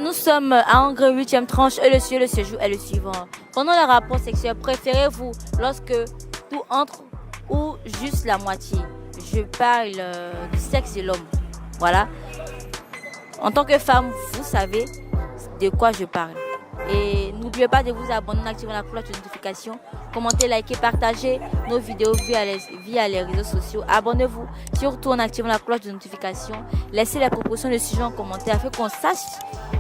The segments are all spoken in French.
nous sommes à Angers 8e tranche et le séjour est le suivant. Pendant les rapports sexuels, préférez-vous lorsque tout entre ou juste la moitié? Je parle du sexe de l'homme. Voilà. En tant que femme, vous savez de quoi je parle. Et n'oubliez pas de vous abonner en activant la cloche de notification. Commentez, likez, partagez nos vidéos via les réseaux sociaux. Abonnez-vous surtout en activant la cloche de notification. Laissez les propositions de sujets en commentaire afin qu'on sache.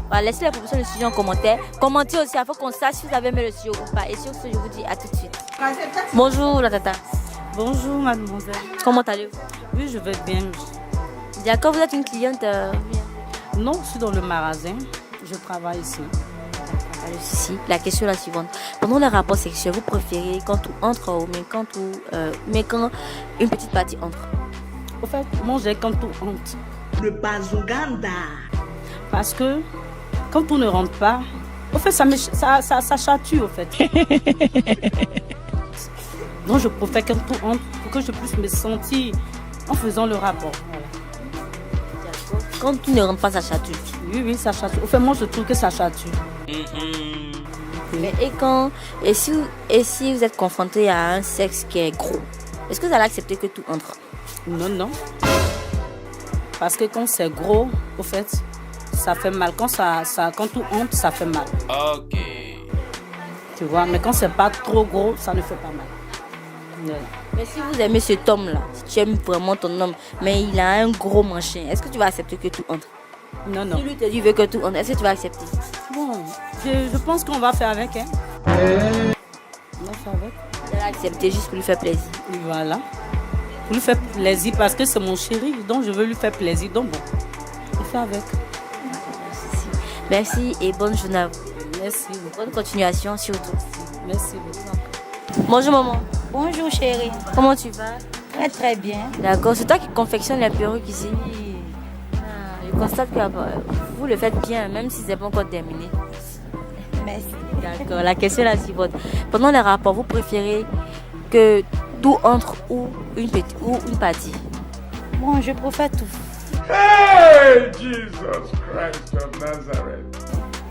Voilà, laissez les propositions de sujets en commentaire. Commentez aussi afin qu'on sache si vous avez aimé le sujet ou pas. Et sur ce, je vous dis à tout de suite. Bonjour la tata. Bonjour mademoiselle. Comment allez-vous? Oui, je vais bien. D'accord, vous êtes une cliente Non, je suis dans le magasin. Je travaille ici. La question est la suivante. Pendant les rapports sexuels, vous préférez quand tout entre ou mais quand une petite partie entre? Au fait, moi j'ai quand tout entre. Le bazoganda. Parce que quand tout ne rentre pas, au fait, ça chatue au fait. Donc je préfère quand tout entre pour que je puisse me sentir en faisant le rapport. Voilà. Quand tout ne rentre pas, ça chatue. Oui, ça chatue. Au fait, moi je trouve que ça chatue. Mais et si vous êtes confronté à un sexe qui est gros, est-ce que vous allez accepter que tout entre? Non. Parce que quand c'est gros, au fait, ça fait mal. Quand tout entre, ça fait mal. Ok. Tu vois, mais quand c'est pas trop gros, ça ne fait pas mal. Yeah. Mais si vous aimez cet homme-là, si tu aimes vraiment ton homme, mais il a un gros manchin, est-ce que tu vas accepter que tout entre? Non. Si lui te dit veut que tout entre, est-ce que tu vas accepter? Bon, je pense qu'on va faire avec, hein. On va faire avec. Vous allez accepter juste pour lui faire plaisir. Voilà. Pour lui faire plaisir parce que c'est mon chéri, donc je veux lui faire plaisir. Donc bon, on fait avec. Merci et bonne journée à vous. Merci. Bonne continuation surtout. Merci beaucoup. Bonjour maman. Bonjour chérie. Comment tu vas? Très très bien. D'accord, c'est toi qui confectionne les perruques ici. Je constate que vous le faites bien, même si c'est pas encore terminé. Merci. D'accord, la question est la suivante. Pendant les rapports, vous préférez que tout entre ou une partie? Bon, je préfère tout. Hey, Jesus Christ of Nazareth.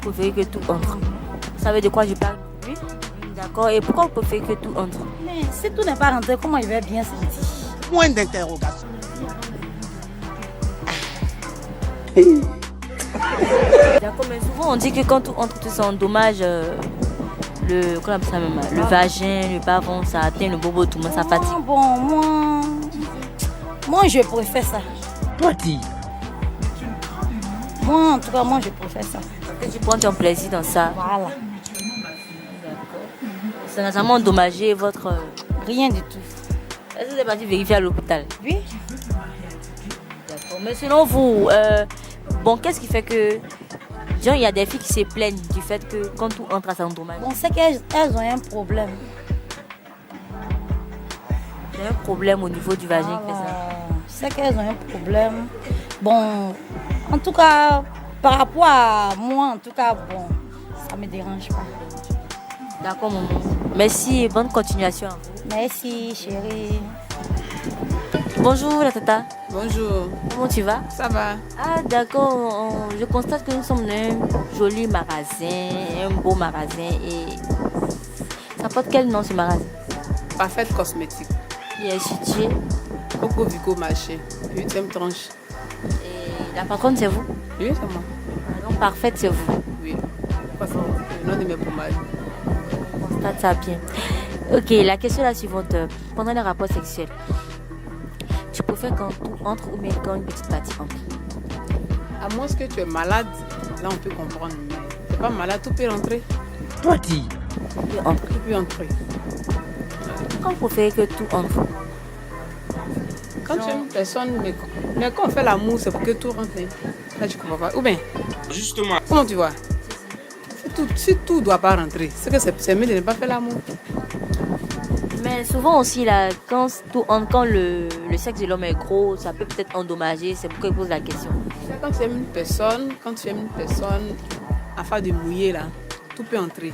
Vous préférez que tout entre? Vous savez de quoi je parle? Oui. D'accord, et pourquoi vous préférez que tout entre? Mais si tout n'est pas rentré, comment il va bien sentir? Point d'interrogation. D'accord, mais souvent on dit que quand tout entre, tout ça endommage le vagin, le bavon, ça atteint le bobo, tout le monde, ça fatigue. Bon, moi je préfère ça. Toi, dis. Moi, en tout cas, moi je préfère ça. Parce que tu prends ton plaisir dans ça. Voilà. Ça n'a jamais endommagé votre... Rien du tout. Est-ce que vous êtes parti vérifier à l'hôpital? Oui. D'accord, mais selon vous, bon, qu'est-ce qui fait que... Genre, il y a des filles qui se plaignent du fait que quand tout entre, ça endommage. Bon, c'est qu'elles ont un problème. Il y a un problème au niveau du vagin qui fait ça. C'est qu'elles ont un problème. Bon, en tout cas, par rapport à moi, en tout cas, bon, ça ne me dérange pas. D'accord, maman. Merci et bonne continuation à vous. Merci, chérie. Bonjour, la tata. Bonjour. Comment tu vas? Ça va? Ah, d'accord. Je constate que nous sommes dans un joli magasin, un beau magasin. Et ça porte quel nom ce magasin? Parfaite cosmétique. Qui est situé? Coco Vico Marché, 8e tranche. Et la patronne, c'est vous? Oui, c'est moi. Ah, donc, parfaite, c'est vous. Oui. Parce que le nom de mes pommages. On constate ça bien. Ok, la question est la suivante. Pendant les rapports sexuels, tu préfères quand tout entre ou bien quand une petite partie entre? À moins que tu es malade, là on peut comprendre. Mais tu n'es pas malade, tout peut rentrer. Toi, dis. Tout peut entrer. Tout peut entrer. Quand vous préférez que tout entre? Quand tu es une personne, mais quand on fait l'amour, c'est pour que tout rentre. Là, tu comprends pas. Ou bien, Justement. comment tu vois? Si tout ne doit pas rentrer, c'est que c'est mieux de ne pas faire l'amour. Mais souvent aussi, là, quand le sexe de l'homme est gros, ça peut peut-être endommager. C'est pourquoi il pose la question. Quand tu aimes une personne, afin de mouiller, là, tout peut entrer.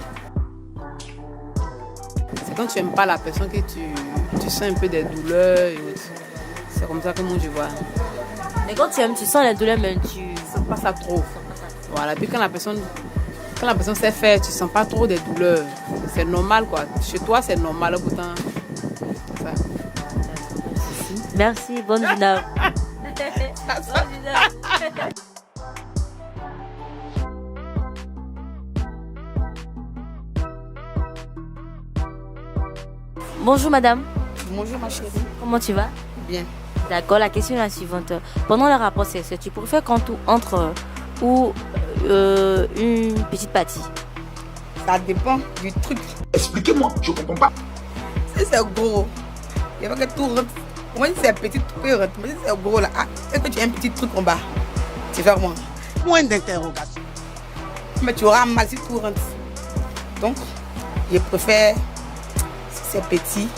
C'est quand tu n'aimes pas la personne que tu sens un peu des douleurs et autres. C'est comme ça que moi je vois. Mais quand tu aimes, tu sens la douleur, mais tu... Ça passe à trop. Voilà, puis quand la personne sait faire, tu ne sens pas trop des douleurs. C'est normal quoi. Chez toi, c'est normal pourtant. Ça. Merci, bonne journée. Bonjour madame, Bonjour ma chérie. comment tu vas? Bien. D'accord, la question est la suivante. Pendant le rapport sexuel, tu préfères quand tout entre ou une petite partie? Ça dépend du truc. Expliquez-moi, je comprends pas. Si c'est gros, il faut que tout rentre. Moi, si c'est petit, tout peut rentrer. Mais si c'est gros là, est-ce que tu as un petit truc en bas? Tu fais comment? Point d'interrogation. Mais tu auras mal si tout rentre. Donc, je préfère si c'est petit,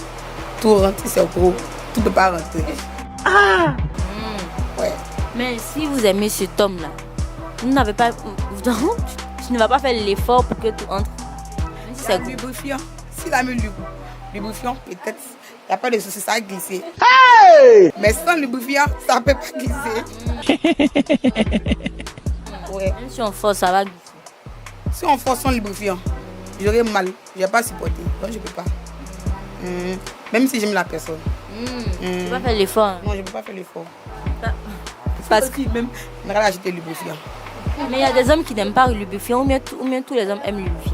tout rentre. Si c'est gros, tout ne peut pas rentrer. Ouais. Mais si vous aimez cet homme-là, vous n'avez pas, tu ne vas pas faire l'effort pour que tout entre. Même si C'est c'est gros. lubrifiant. S'il a mis lubrifiant, peut-être, il n'y a pas de souci, ça va glisser. Mais sans lubrifiant, ça ne peut pas glisser. Ouais. Même si on force, ça va glisser. Si on force sans lubrifiant, j'aurais mal. Je ne vais pas supporter. Donc je ne peux pas. Même si j'aime la personne. Tu ne vas pas faire l'effort. Hein. Non, je ne peux pas faire l'effort. Parce que... Même, on va acheter le lubrifiant. Mais il y a des hommes qui n'aiment pas le lubrifiant ou bien tous les hommes aiment le lubrifiant.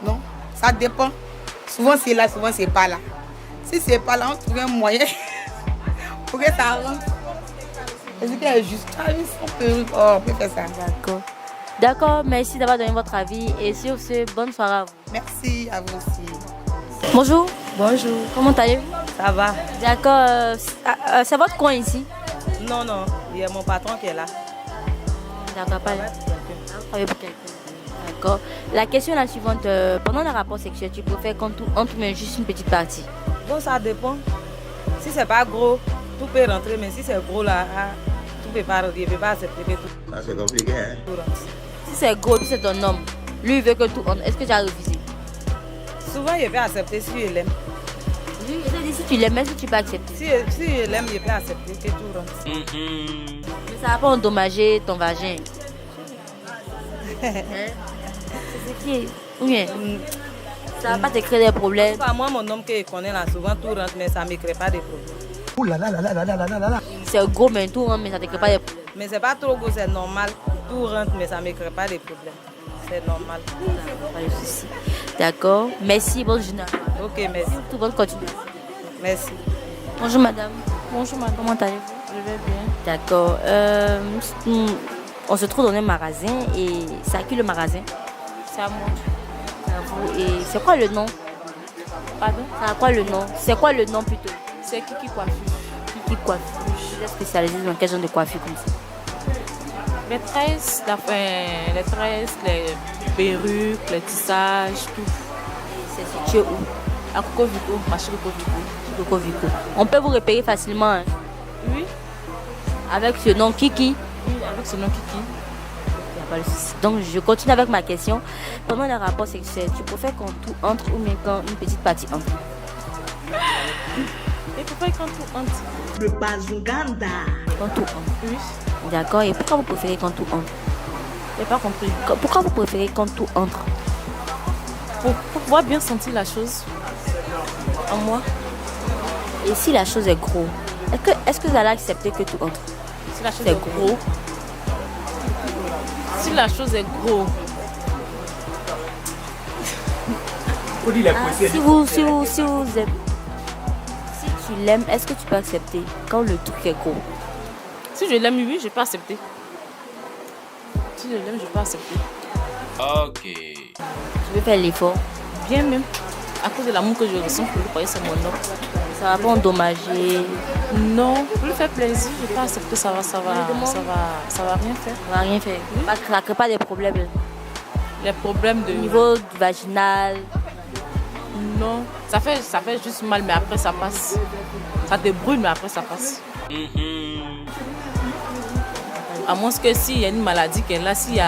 Non, ça dépend. Souvent c'est là, souvent c'est pas là. Si c'est pas là, on trouve un moyen pour que ça rentre. Est-ce qu'il est juste on peut faire ça. D'accord. D'accord, merci d'avoir donné votre avis et sur ce, bonne soirée à vous. Merci à vous aussi. Bonjour, Bonjour, comment allez-vous? ça va? D'accord, c'est votre coin ici? Non, non, il y a mon patron qui est là. D'accord, pas là. Vous travaillez pour quelqu'un. D'accord. La question est la suivante. Pendant le rapport sexuel, tu préfères quand tout entre mais juste une petite partie? Bon, ça dépend. Si c'est pas gros, tout peut rentrer, mais si c'est gros là, tout peut pas rentrer, il ne peut pas accepter que tout, Ça c'est compliqué, hein? tout rentre. Si c'est gros, puis c'est ton homme, lui il veut que tout entre, est-ce que tu as refusé? Souvent, il peut accepter si il aime. Oui, je te dis, si tu l'aimes, est-ce que tu peux accepter? Si il aime, il peut accepter que tout rentre. Mais ça va pas endommager ton vagin. Hein? C'est ce qui est. Oui. Ça va pas te créer des problèmes. Enfin, moi, mon homme que je connais là, souvent tout rentre, mais ça ne me crée pas de problème. Ouh là là là là là là là là là. C'est gros, mais tout rentre, mais ça te crée pas des problèmes. Mais c'est pas trop gros, c'est normal. Tout rentre, mais ça ne me crée pas de problème. C'est normal. Pas de souci. D'accord. Merci, bonne journée. Ok, merci. Tout bonne continuation. Merci. Bonjour madame. Bonjour madame, Comment allez-vous? je vais bien. D'accord. On se trouve dans un magasin et c'est à qui le magasin? C'est à moi. C'est à vous. Et c'est quoi le nom? Pardon? C'est à quoi le nom? C'est quoi le nom plutôt? C'est qui coiffure? Qui coiffe? Vous êtes spécialisé dans quel genre de coiffure comme ça? Les tresses, les perruques, les tissages, tout. C'est situé où? À Cocovico, marché Cocovico. Coco Vico. On peut vous repérer facilement hein, Oui, avec ce nom Kiki. oui, avec ce nom Kiki. Il y a pas de souci. Donc je continue avec ma question. Pendant les rapports sexuels, tu préfères quand tout entre ou bien quand une petite partie entre? Et pourquoi quand tout entre? Le Bazunganda. Quand tout entre. Oui, D'accord. Et pourquoi vous préférez quand tout entre? j'ai pas compris. Pourquoi vous préférez quand tout entre? Pour pouvoir bien sentir la chose en moi, Et si la chose est gros, est-ce que vous allez accepter que tout entre? si la chose C'est est gros. Si la chose est gros, Si tu l'aimes, est-ce que tu peux accepter quand le truc est gros? si je l'aime, oui, je peux accepter. Si je l'aime, je peux accepter. Ok. Je vais faire l'effort. Bien même. À cause de l'amour que je ressens pour lui, voyez, c'est mon homme. Ça va pas endommager. Non, pour lui faire plaisir, je peux accepter, ça va rien faire. Ça va rien faire. Ça crée pas des problèmes Les problèmes de au niveau vaginal. non, ça fait juste mal, mais après ça passe. Ça te brûle, mais après ça passe. À moins que s'il y a une maladie qui est là, si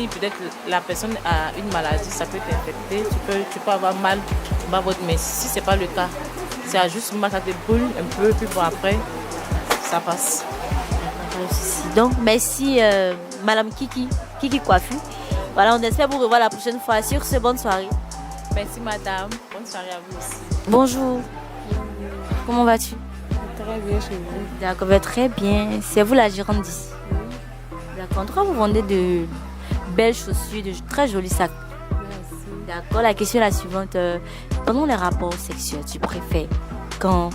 peut-être la personne a une maladie, ça peut t'infecter, tu peux avoir mal, mais si ce n'est pas le cas, c'est juste mal, ça te brûle un peu, puis bon après, ça passe. Donc merci Madame Kiki. Kiki Coiffure. Voilà, on espère vous revoir la prochaine fois. Sur ce, bonne soirée. Merci madame. Bonne soirée à vous aussi. Bonjour. Comment vas-tu? Très bien chez vous. D'accord, très bien. C'est vous la gérante d'ici? D'accord. En tout cas, vous vendez de belles chaussures, de très jolis sacs. Merci. D'accord, la question est la suivante. Pendant les rapports sexuels, tu préfères quand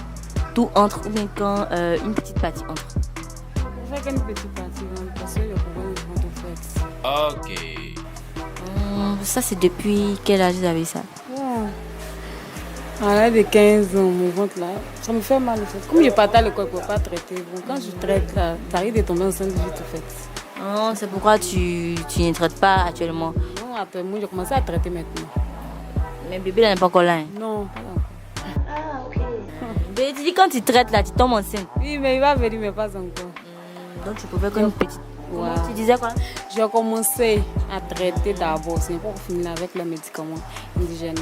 tout entre ou bien quand une petite partie entre? Je fais qu'une petite partie, parce que je pourrais me rendre fixe. Ok. Ça, c'est depuis quel âge vous avez ça? À l'âge de 15 ans, mon ventre là, ça me fait mal. En fait. Comme je partais à l'école pour ne pas traiter, bon, quand je traite, là, ça arrive de tomber enceinte vite en fait. Oh, c'est pourquoi tu ne traites pas actuellement? Non, après moi, j'ai commencé à traiter maintenant. Mais bébé là n'est pas encore là. Hein? Non, pas encore. Ah, ok. Mais tu dis quand tu traites là, tu tombes enceinte. Oui, mais il va venir, mais pas encore. Donc tu pouvais comme une petite. Ouais. Tu disais quoi? J'ai commencé à traiter d'abord, c'est pour finir avec les médicaments indigènes.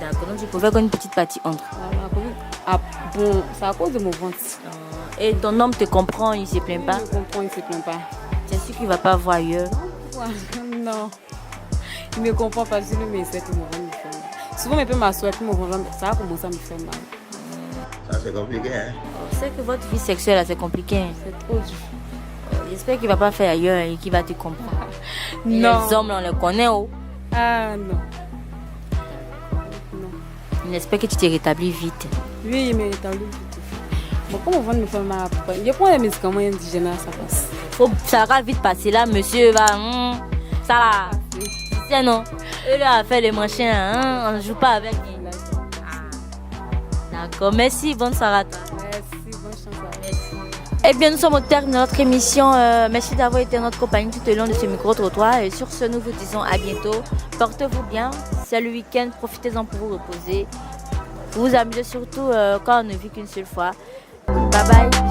D'accord, donc tu pouvais comme une petite partie entre. Voilà, bon, c'est à cause de mon ventre. Et ton homme te comprend, il ne se plaint pas? Il comprend, il ne se plaint pas. Tu es sûr qu'il ne va pas voir ailleurs? Non. Il ne me comprend pas, je lui mets ça que mon ventre me fait mal. Souvent, il peut m'asseoir, puis mon ventre, ça a commencé à me faire mal. Ça, c'est compliqué, hein? C'est que votre vie sexuelle, là, c'est compliqué. Hein? C'est trop difficile. J'espère qu'il ne va pas faire ailleurs et qu'il va te comprendre. Non. Les hommes, là, on les connaît, oh. Ah, non. On espère que tu t'es rétabli vite. Oui, il m'a rétabli vite. Bon, comme mon ventre me fait mal, je prends les médicaments indigènes, ça passe. Ça va vite passer là, monsieur va. Ça là. C'est non. Eux là, à faire les machins, on ne joue pas avec. D'accord, merci, bonne soirée à toi. Merci, bonne chance à vous. Merci. Eh bien, nous sommes au terme de notre émission. Merci d'avoir été notre compagnie tout au long de ce micro-trottoir. Et sur ce, nous vous disons à bientôt. Portez-vous bien. C'est le week-end. Profitez-en pour vous reposer. Vous vous amusez surtout quand on ne vit qu'une seule fois. Bye bye.